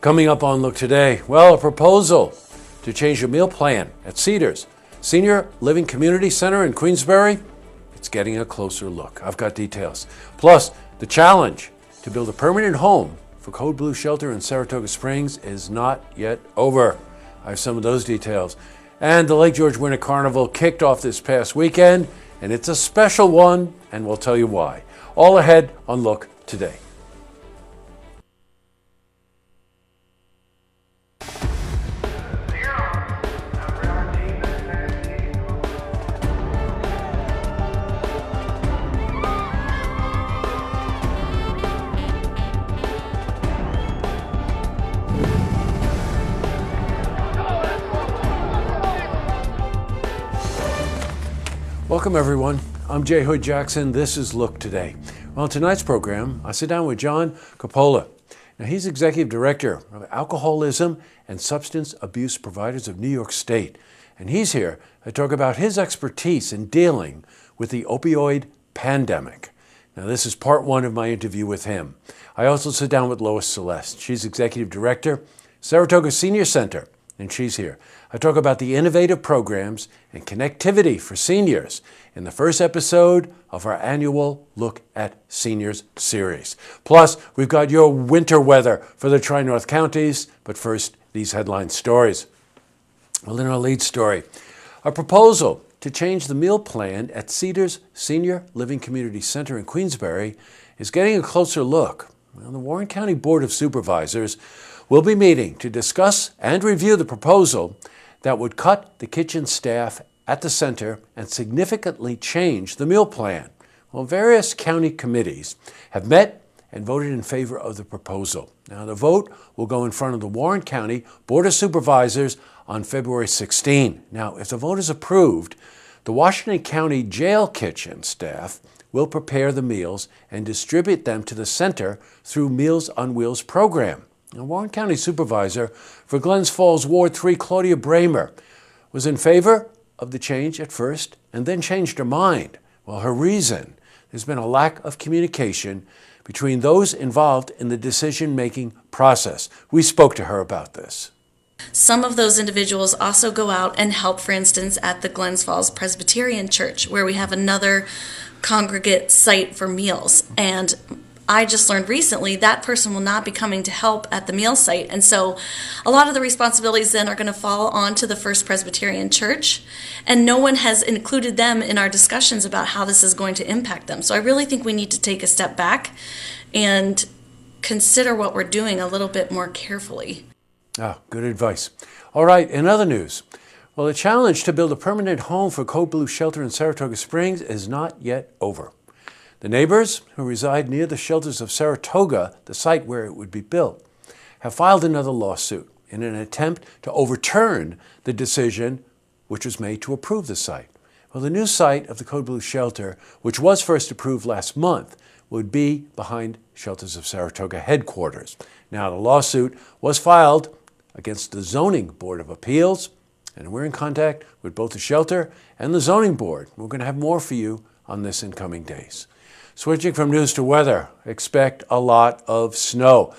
Coming up on Look Today, well, a proposal to change the meal plan at Cedars Senior Living Community Center in Queensbury. It's getting a closer look. I've got details. Plus, the challenge to build a permanent home for Code Blue Shelter in Saratoga Springs is not yet over. I have some of those details. And the Lake George Winter Carnival kicked off this past weekend, and it's a special one, and we'll tell you why. All ahead on Look Today. Welcome everyone. I'm Jay Hood Jackson. This is Look Today. Well, in tonight's program, I sit down with John Coppola. Now, he's Executive Director of Alcoholism and Substance Abuse Providers of New York State. And he's here to talk about his expertise in dealing with the opioid pandemic. Now, this is part one of my interview with him. I also sit down with Lois Celeste. She's Executive Director, Saratoga Senior Center, and she's here. I talk about the innovative programs and connectivity for seniors in the first episode of our annual Look at Seniors series. Plus, we've got your winter weather for the Tri-North counties, but first, these headline stories. Well, in our lead story, a proposal to change the meal plan at Cedars Senior Living Community Center in Queensbury is getting a closer look. Well, the Warren County Board of Supervisors will be meeting to discuss and review the proposal that would cut the kitchen staff at the center and significantly change the meal plan. Well, various county committees have met and voted in favor of the proposal. Now, the vote will go in front of the Warren County Board of Supervisors on February 16. Now, if the vote is approved, the Washington County Jail kitchen staff will prepare the meals and distribute them to the center through Meals on Wheels program. Now, Warren County Supervisor for Glens Falls Ward 3, Claudia Bramer, was in favor of the change at first and then changed her mind. Well, her reason, there's been a lack of communication between those involved in the decision-making process. We spoke to her about this. Some of those individuals also go out and help, for instance, at the Glens Falls Presbyterian Church, where we have another congregate site for meals. And I just learned recently that person will not be coming to help at the meal site. And so a lot of the responsibilities then are going to fall onto the First Presbyterian Church. And no one has included them in our discussions about how this is going to impact them. So I really think we need to take a step back and consider what we're doing a little bit more carefully. Good advice. All right, in other news, well, the challenge to build a permanent home for Code Blue Shelter in Saratoga Springs is not yet over. The neighbors who reside near the shelters of Saratoga, the site where it would be built, have filed another lawsuit in an attempt to overturn the decision which was made to approve the site. Well, the new site of the Code Blue Shelter, which was first approved last month, would be behind Shelters of Saratoga headquarters. Now, the lawsuit was filed against the Zoning Board of Appeals, and we're in contact with both the shelter and the Zoning Board. We're going to have more for you on this in coming days. Switching from news to weather, expect a lot of snow.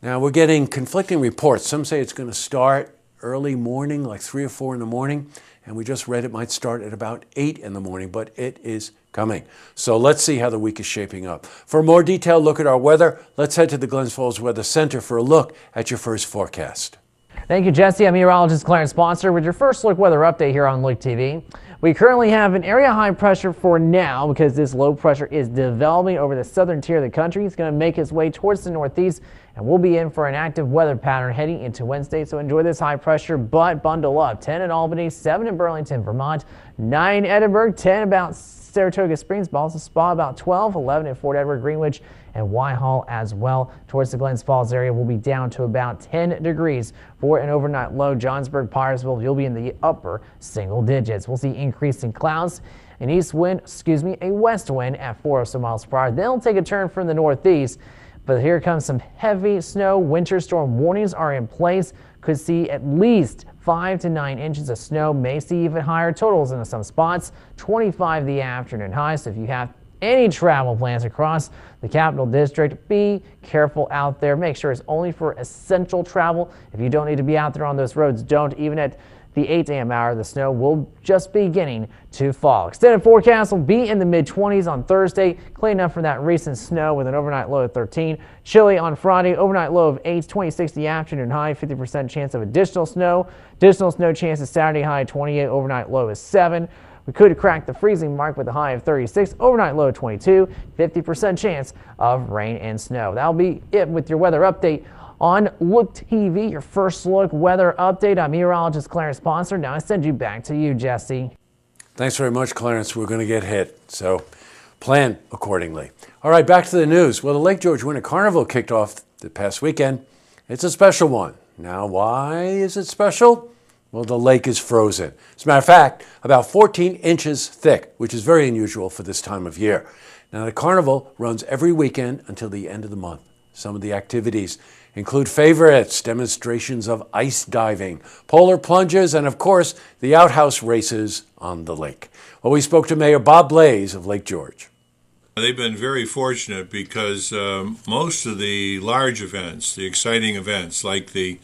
Now, we're getting conflicting reports. Some say it's going to start early morning, like 3 or 4 in the morning, and we just read it might start at about 8 in the morning, but it is coming. So let's see how the week is shaping up. For a more detailed look at our weather, let's head to the Glens Falls Weather Center for a look at your first forecast. Thank you, Jesse. I'm meteorologist Clarence Sponsor with your first look weather update here on Look TV. We currently have an area high pressure for now because this low pressure is developing over the southern tier of the country. It's going to make its way towards the northeast, and we'll be in for an active weather pattern heading into Wednesday. So enjoy this high pressure, but bundle up. 10 in Albany, 7 in Burlington, Vermont, 9 in Edinburgh, 10 about Saratoga Springs, Ballston Spa about 12, 11 in Fort Edward, Greenwich, and Whitehall as well. Towards the Glens Falls area, we'll be down to about 10 degrees for an overnight low. Johnsburg, Pyersville, you'll be in the upper single digits. We'll see increasing clouds, an a west wind at 4 or so miles per hour. Then it'll take a turn from the northeast, but here comes some heavy snow. Winter storm warnings are in place. Could see at least 5 to 9 inches of snow, may see even higher totals in some spots. 25 the afternoon high, so if you have any travel plans across the Capital District, be careful out there. Make sure it's only for essential travel. If you don't need to be out there on those roads, don't. Even at the 8 a.m. hour, the snow will just be beginning to fall. Extended forecast will be in the mid-20s on Thursday, clean up from that recent snow with an overnight low of 13. Chilly on Friday, overnight low of 8, 26 the afternoon high, 50% chance of additional snow. Additional snow chances Saturday high 28, overnight low is 7. We could crack the freezing mark with a high of 36, overnight low of 22, 50% chance of rain and snow. That'll be it with your weather update on Look TV, your first look weather update. I'm meteorologist Clarence Ponser. Now I send you back to you, Jesse. Thanks very much, Clarence. We're going to get hit, so plan accordingly. All right, back to the news. Well, the Lake George Winter Carnival kicked off the past weekend. It's a special one. Now, why is it special? Well, the lake is frozen. As a matter of fact, about 14 inches thick, which is very unusual for this time of year. Now, the carnival runs every weekend until the end of the month. Some of the activities include favorites, demonstrations of ice diving, polar plunges, and of course, the outhouse races on the lake. Well, we spoke to Mayor Bob Blaze of Lake George. They've been very fortunate because most of the large events, the exciting events like the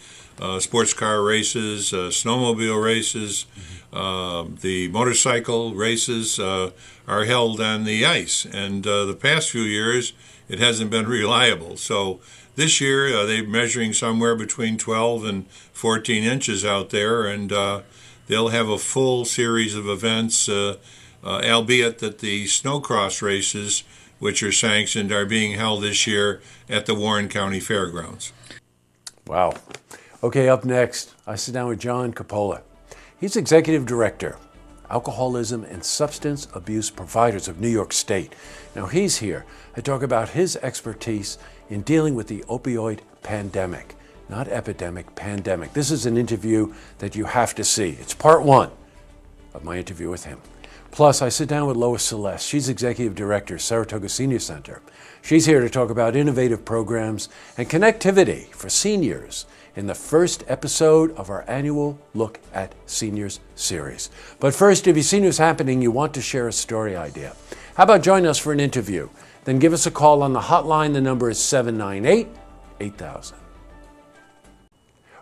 sports car races, snowmobile races, the motorcycle races are held on the ice. And the past few years, it hasn't been reliable. So this year, they're measuring somewhere between 12 and 14 inches out there, and they'll have a full series of events, albeit that the snowcross races, which are sanctioned, are being held this year at the Warren County Fairgrounds. Wow. Okay, up next, I sit down with John Coppola. He's Executive Director, Alcoholism and Substance Abuse Providers of New York State. Now, he's here to talk about his expertise in dealing with the opioid pandemic. Not epidemic, pandemic. This is an interview that you have to see. It's part one of my interview with him. Plus, I sit down with Lois Celeste. She's Executive Director, Saratoga Senior Center. She's here to talk about innovative programs and connectivity for seniors in the first episode of our annual Look at Seniors series. But first, if you've seen what's happening, you want to share a story idea. How about join us for an interview? Then give us a call on the hotline. The number is 798-8000.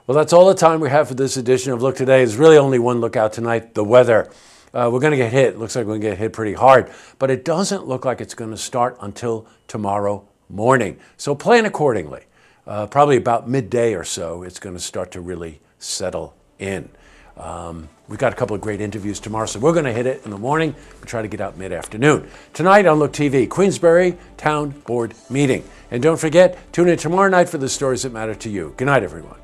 Well, that's all the time we have for this edition of Look Today. There's really only one look out tonight, the weather. We're going to get hit. It looks like we're going to get hit pretty hard. But it doesn't look like it's going to start until tomorrow morning. So plan accordingly. Probably about midday or so, it's going to start to really settle in. We've got a couple of great interviews tomorrow, so we're going to hit it in the morning. We'll try to get out mid-afternoon. Tonight on Look TV, Queensbury Town Board meeting. And don't forget, tune in tomorrow night for the stories that matter to you. Good night, everyone.